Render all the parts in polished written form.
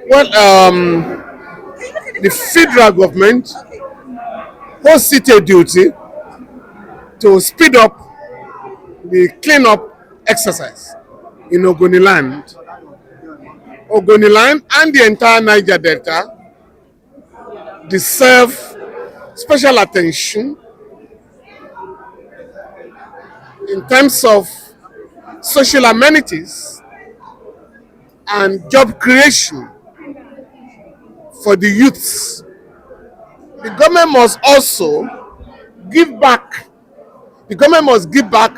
Well, the federal government holds it a duty to speed up the cleanup exercise in Ogoniland. Ogoniland and the entire Niger Delta deserve special attention in terms of social amenities and job creation for the youths. The government must also give back. The government must give back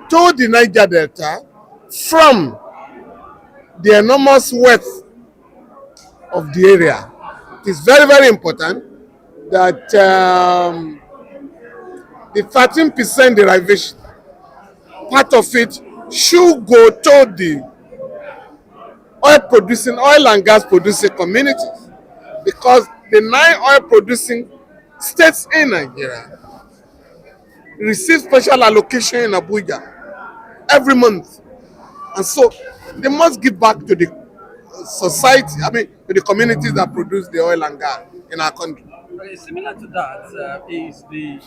to the Niger Delta from the enormous wealth of the area. It is very, very important that the 13% derivation, part of it should go to the oil and gas producing communities, because the 9 oil producing states in Nigeria receive special allocation in Abuja every month. And so they must give back to the society, to the communities that produce the oil and gas in our country. Okay, similar to that is the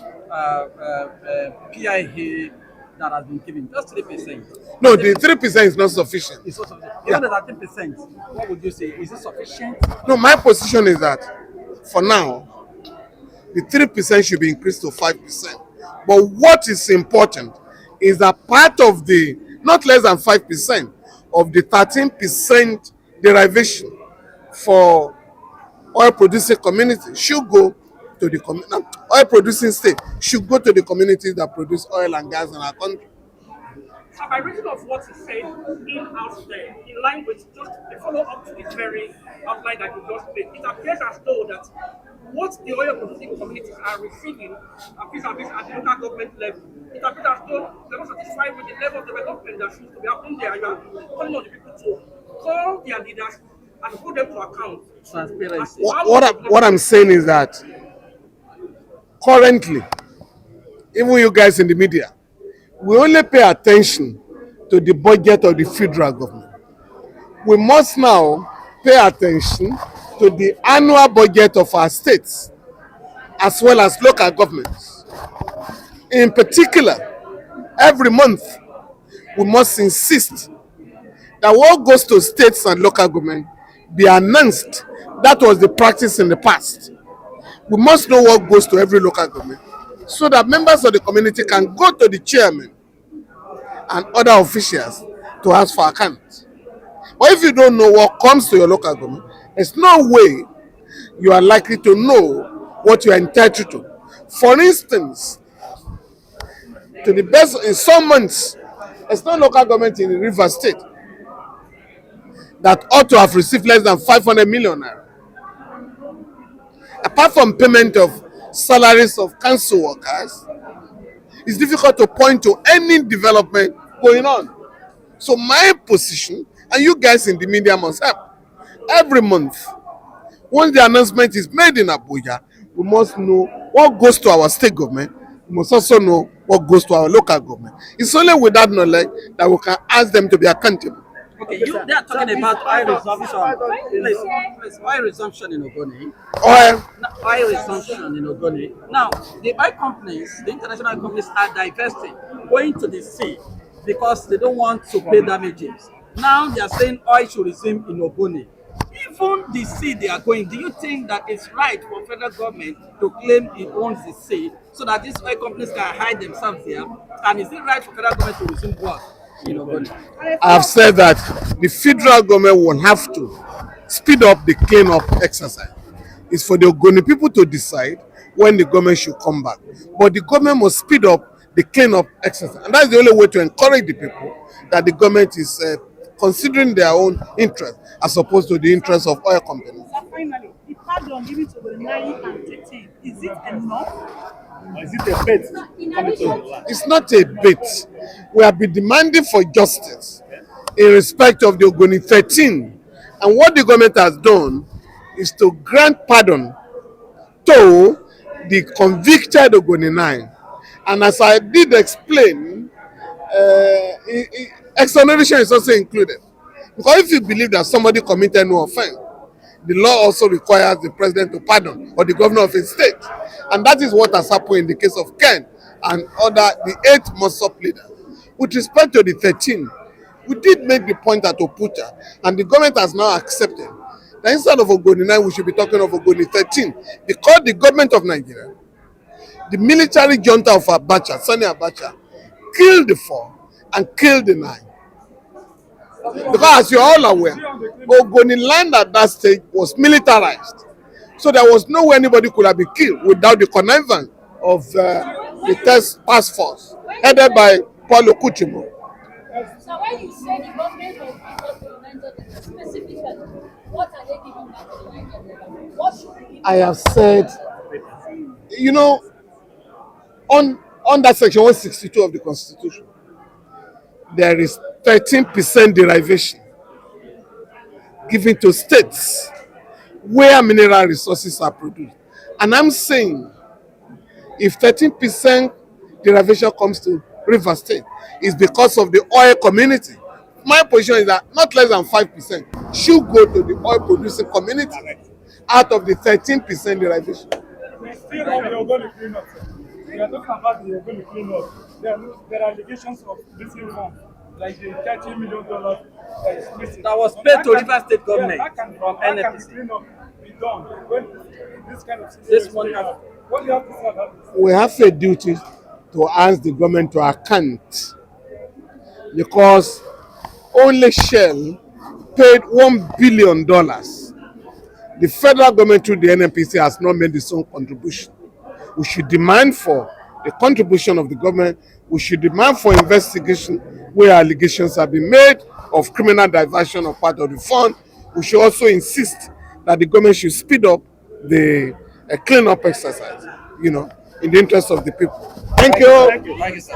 PIA that has been given, just 3%. No, the 3% is not sufficient. It's also Yeah. even the 13%. What would you say? Is it sufficient? No, my position is that for now, the 3% should be increased to 5%. But what is important is that part of the, not less than 5% of the 13% derivation for oil producing communities should go to the oil producing state should go to the communities that produce oil and gas in our country. So by reason of what he said in-house there, in line with just a follow-up to the very outline that you just made, it appears as though that what the oil producing communities are receiving vis-a-vis at the local government level, it appears as though they're not satisfied with the level of development that seems to be happening there. You are calling on the people to call their leaders and put them to account. Transparency. What I'm saying is that currently, even you guys in the media, we only pay attention to the budget of the federal government. We must now pay attention to the annual budget of our states as well as local governments. In particular, every month we must insist that what goes to states and local government be announced. That was the practice in the past. We must know what goes to every local government so that members of the community can go to the chairman and other officials to ask for account. But if you don't know what comes to your local government, there's no way you are likely to know what you are entitled to. For instance, to the best, in some months, there's no local government in the River State that ought to have received less than 500 million naira. Apart from payment of salaries of council workers, it's difficult to point to any development going on. So my position, and you guys in the media must help, every month, once the announcement is made in Abuja, we must know what goes to our state government. We must also know what goes to our local government. It's only with that knowledge that we can ask them to be accountable. Okay, they are talking about oil resumption. Please, oil resumption in Ogoni. Oil resumption in Ogoni. Now, the oil companies, the international oil companies are divesting, going to the sea because they don't want to pay damages. Now they are saying oil should resume in Ogoni. Even the sea they are going, do you think that it's right for federal government to claim it owns the sea so that these oil companies can hide themselves there? And is it right for federal government to resume work in Ogoni? I've said that the federal government will have to speed up the cleanup exercise. It's for the Ogoni people to decide when the government should come back. But the government must speed up the cleanup exercise. And that's the only way to encourage the people that the government is considering their own interest as opposed to the interest of oil companies. So finally, the pardon given to the 9 and 13, is it enough? Or is it a bet coming to the land? It's not a bit. We have been demanding for justice in respect of the Ogoni 13. And what the government has done is to grant pardon to the convicted Ogoni 9. And as I did explain, exoneration is also included. Because if you believe that somebody committed no offense, the law also requires the president to pardon or the governor of a state. And that is what has happened in the case of Ken and the 8 Mosop leaders. With respect to the 13, we did make the point at Opucha, and the government has now accepted that instead of Ogoni 9, we should be talking of Ogoni 13, because the government of Nigeria, the military junta of Abacha, Sani Abacha, killed the 4 and killed the 9. Because as you're all aware, Ogoni land at that stage was militarized. So there was no way anybody could have been killed without the connivance of the task force headed by Paulo Kuchimo. So when you say the government of the specifically, what are they giving back to the Nigerian? What should be? I have said, you know, on that section 162 of the Constitution, there is 13% derivation given to states where mineral resources are produced. And I'm saying, if 13% derivation comes to River State, it's because of the oil community. My position is that not less than 5% should go to the oil producing community out of the 13% derivation. We still on the Ogoni cleanup. We are talking about the Ogoni cleanup. There are allegations of missing funds, like the $30 million that is missing. That was paid to River State government from How can the NFPC. cleanup be done when this kind of situation This is money going on? What do you have to say about this? We have a duty to ask the government to account, because only Shell paid $1 billion. The federal government through the NNPC has not made its own contribution. We should demand for the contribution of the government. We should demand for investigation where allegations have been made of criminal diversion of part of the fund. We should also insist that the government should speed up the cleanup exercise, in the interest of the people. Thank you. Thank you, sir.